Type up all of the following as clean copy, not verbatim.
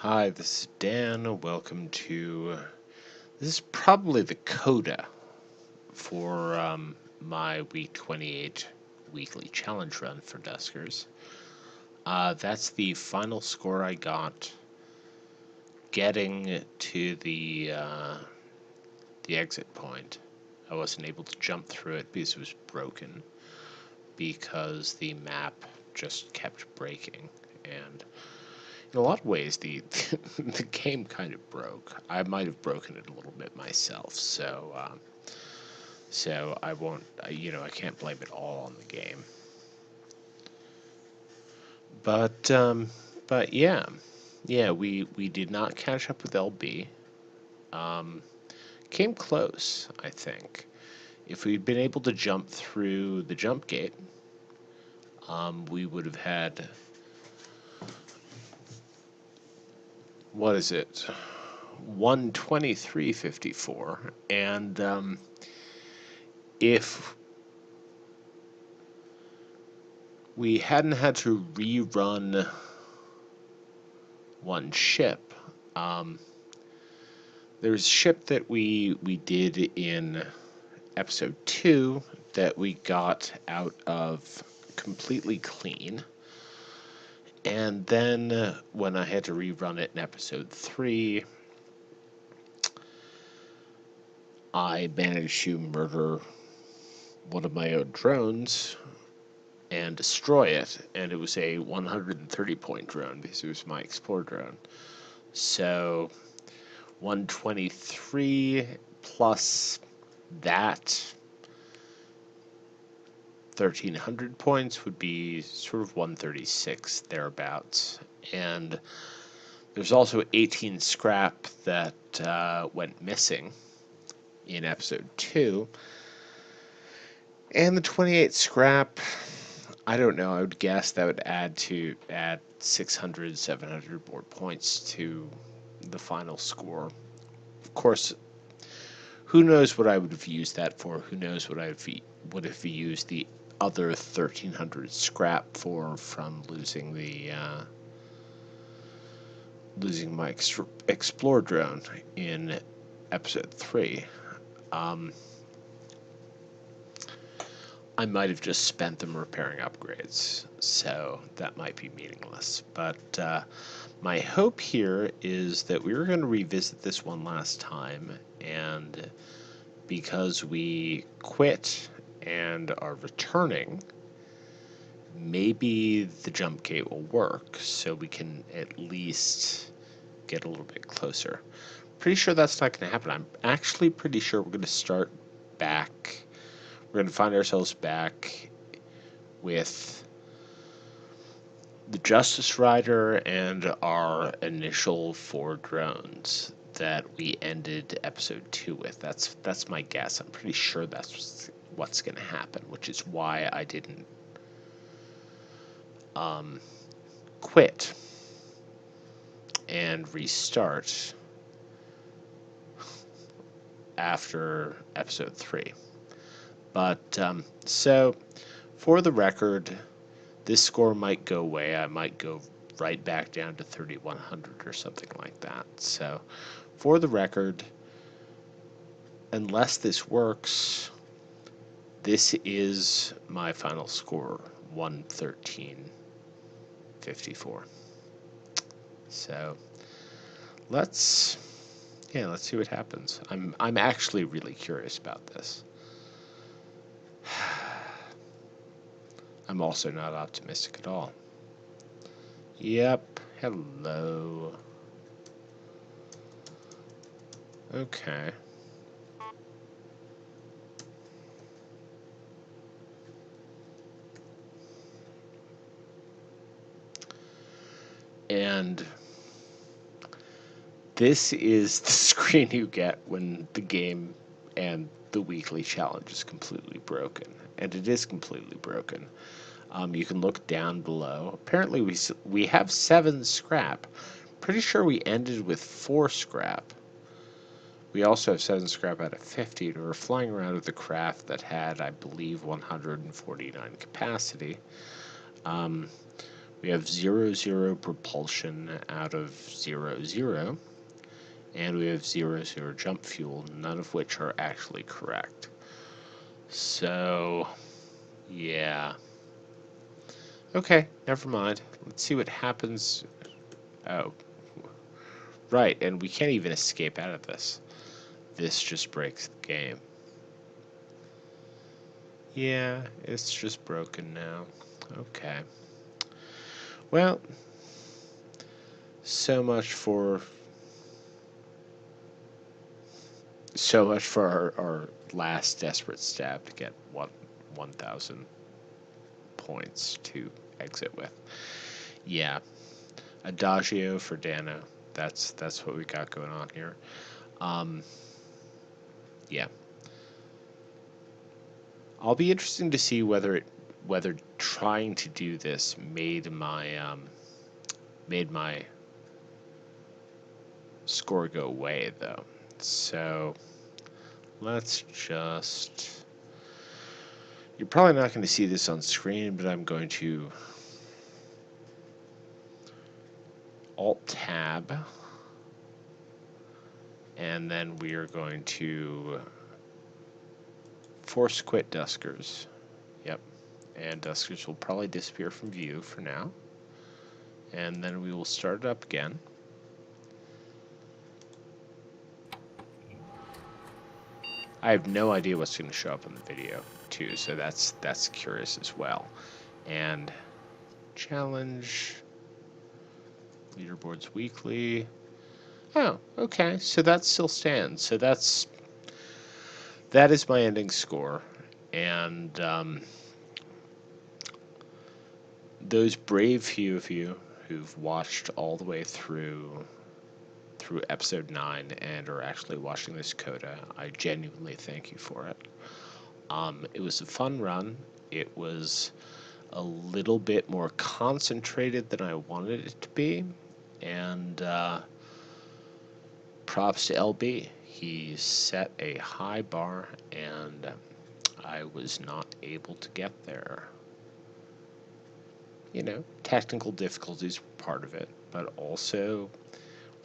Hi, this is Dan. Welcome to. This is probably the CODA for my week 28 weekly challenge run for Duskers. That's the final score I got getting to the exit point. I wasn't able to jump through it because it was broken, because the map just kept breaking, and in a lot of ways, the the game kind of broke. I might have broken it a little bit myself, so I won't. I can't blame it all on the game. But yeah, we did not catch up with LB. Um, Came close, I think. If we'd been able to jump through the jump gate, we would have had, what is it? 123.54, and if we hadn't had to rerun one ship, there's a ship that we did in episode 2 that we got out of completely clean, and then when I had to rerun it in episode 3, I managed to murder one of my own drones and destroy it, and it was a 130 point drone because it was my Explorer drone. So 123 plus that 1,300 points would be sort of 136 thereabouts. And there's also 18 scrap that went missing in episode 2. And the 28 scrap, I don't know, I would guess that would add 600, 700 more points to the final score. Of course, who knows what I would have used that for? Who knows what I would have used the other 1,300 scrap for from losing my Explorer drone in episode 3. I might have just spent them repairing upgrades, so that might be meaningless. But my hope here is that we were going to revisit this one last time, and because we quit and are returning, maybe the jump gate will work, so we can at least get a little bit closer. Pretty sure that's not going to happen. I'm actually pretty sure we're going to start back. We're going to find ourselves back with the Justice Rider and our initial 4 drones that we ended episode 2 with. That's my guess. I'm pretty sure that's what's going to happen, which is why I didn't quit and restart after episode 3. But so, for the record, this score might go away. I might go right back down to 3,100 or something like that. So, for the record, unless this works, this is my final score, 113.54. So, let's see what happens. I'm actually really curious about this. I'm also not optimistic at all. Yep, hello. Okay. And this is the screen you get when the game and the weekly challenge is completely broken. And it is completely broken. You can look down below. Apparently we have 7 scrap. Pretty sure we ended with 4 scrap. We also have 7 scrap out of 50. We were flying around with a craft that had, I believe, 149 capacity. We have 0, 0 propulsion out of 0, 0. And we have 0, 0 jump fuel, none of which are actually correct. So, yeah. Okay, never mind. Let's see what happens. Oh, right, and we can't even escape out of this. This just breaks the game. Yeah, it's just broken now. Okay. Well, so much for our last desperate stab to get 1,000 points to exit with. Yeah, Adagio for Dano. That's what we got going on here. Yeah, I'll be interesting to see whether trying to do this made my score go away though. So let's just. You're probably not going to see this on screen, but I'm going to Alt-Tab, and then we are going to force quit Duskers. Yep, and Duskers will probably disappear from view for now. And then we will start it up again. I have no idea what's going to show up in the video, too, so that's curious as well. And challenge, leaderboards weekly. Oh, okay, so that still stands. So that is my ending score. And those brave few of you who've watched all the way through episode 9 and are actually watching this CODA, I genuinely thank you for it. It was a fun run. It was a little bit more concentrated than I wanted it to be, and props to LB. He set a high bar, and I was not able to get there. You know, technical difficulties were part of it, but also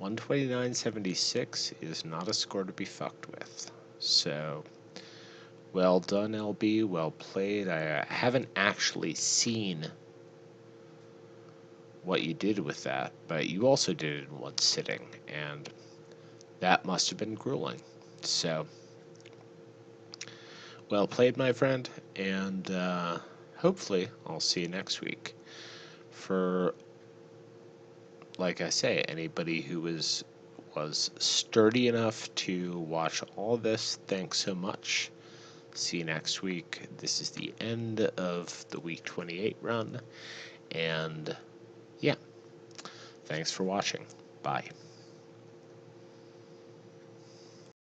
129.76 is not a score to be fucked with. So, well done, LB. Well played. I haven't actually seen what you did with that, but you also did it in one sitting, and that must have been grueling. So, well played, my friend, and hopefully I'll see you next week. For, like I say, anybody who was sturdy enough to watch all this, thanks so much. See you next week. This is the end of the week 28 run, and yeah, thanks for watching. Bye.